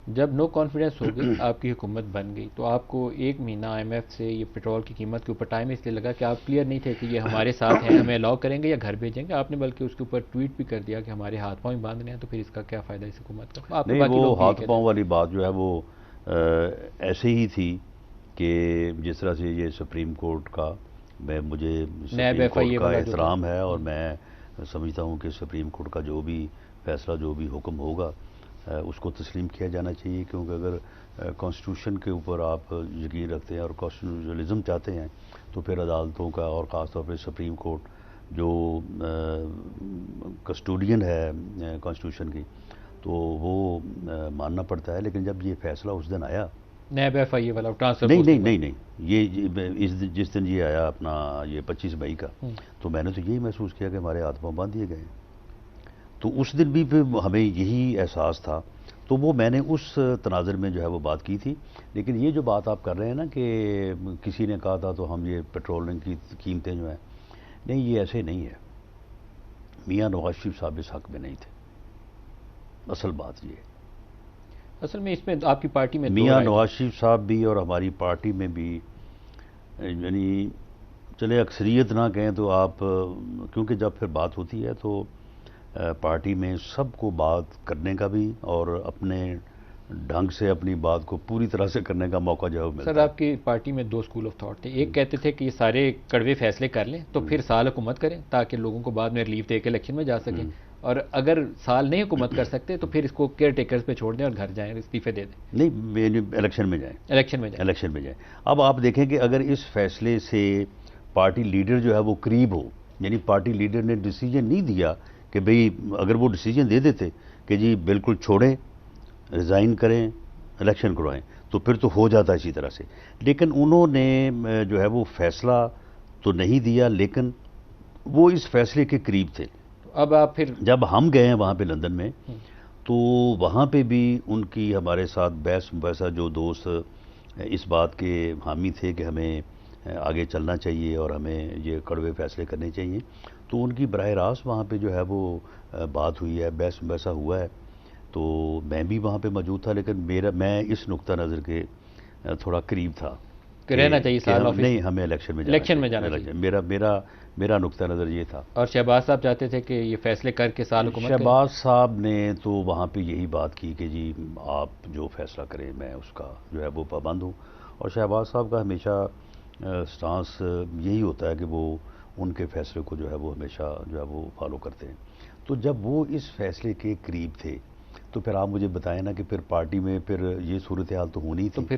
جب no confidence ہو گئی آپ کی حکومت بن گئی تو آپ کو ایک مہینہ آئی ایم ایف سے یہ پیٹرول کی قیمت کے اوپر ٹائم اس لیے لگا کہ آپ کلیئر نہیں تھے کہ یہ ہمارے ساتھ ہیں ہمیں الاؤ کریں گے یا گھر بھیجیں گے. آپ نے بلکہ اس کے اوپر ٹویٹ بھی کر دیا کہ ہمارے ہاتھ پاؤں ہی باندھنے ہیں, تو پھر اس کا کیا فائدہ اس حکومت کا. آپ نے نہیں، باقی وہ لوگ بھی یہی ہاتھ کہتے پاؤں ہیں. والی بات جو ہے وہ ایسے ہی تھی کہ جس طرح سے یہ سپریم کورٹ کا مجھے نیب سپریم ایف کورٹ آئی اے کا والا جو تھا. احترام ہے، اور میں سمجھتا ہوں کہ سپریم کورٹ کا جو بھی فیصلہ، جو بھی حکم ہوگا اس کو تسلیم کیا جانا چاہیے، کیونکہ اگر کانسٹیٹیوشن کے اوپر آپ یقین رکھتے ہیں اور کانسٹیٹیوشنلزم چاہتے ہیں تو پھر عدالتوں کا، اور خاص طور پہ سپریم کورٹ جو کسٹوڈین ہے کانسٹیٹیوشن کی، تو وہ ماننا پڑتا ہے. لیکن جب یہ فیصلہ اس دن آیا، نیب ایف آئی اے والا ٹرانسفر نہیں نہیں پوسٹنگ نہیں والا. نہیں، جس دن یہ آیا اپنا یہ 25 مئی کا، تو میں نے تو یہی محسوس کیا کہ ہمارے ہاتھ پاؤں باندھ دیے گئے ہیں. تو اس دن بھی پھر ہمیں یہی احساس تھا. تو وہ میں نے اس تناظر میں جو ہے وہ بات کی تھی. لیکن یہ جو بات آپ کر رہے ہیں نا کہ کسی نے کہا تھا تو ہم یہ پیٹرولنگ کی قیمتیں جو ہیں، نہیں، یہ ایسے نہیں ہے. میاں نواز شریف صاحب اس حق میں نہیں تھے، اصل بات یہ ہے. اصل میں اس میں آپ کی پارٹی میں دو میاں رائے تھی. نواز شریف صاحب بھی اور ہماری پارٹی میں بھی، یعنی چلے اکثریت نہ کہیں تو آپ، کیونکہ جب پھر بات ہوتی ہے تو پارٹی میں سب کو بات کرنے کا بھی اور اپنے ڈھنگ سے اپنی بات کو پوری طرح سے کرنے کا موقع جو ہے وہ سر ملتا ہے. آپ کی پارٹی میں دو اسکول آف تھاٹ تھے. ایک کہتے تھے کہ یہ سارے کڑوے فیصلے کر لیں تو پھر سال حکومت کریں تاکہ لوگوں کو بعد میں ریلیف دے کے الیکشن میں جا سکیں, اور اگر سال نہیں حکومت کر سکتے تو پھر اس کو کیئر ٹیکرز پہ چھوڑ دیں اور گھر جائیں, استعفے دے دیں, نہیں، الیکشن میں جائیں. الیکشن میں جائیں. الیکشن میں جائیں. اب آپ دیکھیں کہ اگر اس فیصلے سے پارٹی لیڈر جو ہے وہ قریب ہو، یعنی پارٹی لیڈر نے ڈیسیجن نہیں دیا کہ بھئی، اگر وہ ڈیسیجن دے دیتے کہ جی بالکل چھوڑیں، ریزائن کریں، الیکشن کروائیں، تو پھر تو ہو جاتا اسی طرح سے. لیکن انہوں نے جو ہے وہ فیصلہ تو نہیں دیا، لیکن وہ اس فیصلے کے قریب تھے. تو اب آپ پھر جب ہم گئے ہیں وہاں پہ لندن میں، تو وہاں پہ بھی ان کی ہمارے ساتھ بحث مباحثہ، جو دوست اس بات کے حامی تھے کہ ہمیں آگے چلنا چاہیے اور ہمیں یہ کڑوے فیصلے کرنے چاہیے، تو ان کی براہ راست وہاں پہ جو ہے وہ بات ہوئی ہے، بحث مباحثہ ہوا ہے. تو میں بھی وہاں پہ موجود تھا، لیکن میں اس نقطہ نظر کے تھوڑا قریب تھا رہنا چاہیے کہ سال ہم آفس نہیں، میں, ہمیں الیکشن میں جانا الیکشن میں چاہیے. جانا چاہیے. میرا نقطہ نظر یہ تھا. اور شہباز صاحب چاہتے تھے کہ یہ فیصلے کر کے سال حکومت کریں. شہباز صاحب نے تو وہاں پہ یہی بات کی کہ جی آپ جو فیصلہ کریں میں اس کا جو ہے وہ پابند ہوں. اور شہباز صاحب کا ہمیشہ سٹانس یہی ہوتا ہے کہ وہ ان کے فیصلے کو جو ہے وہ ہمیشہ جو ہے وہ فالو کرتے ہیں. تو جب وہ اس فیصلے کے قریب تھے تو پھر آپ مجھے بتائیں نا کہ پھر پارٹی میں پھر یہ صورتحال تو ہونی تو تھی. پھر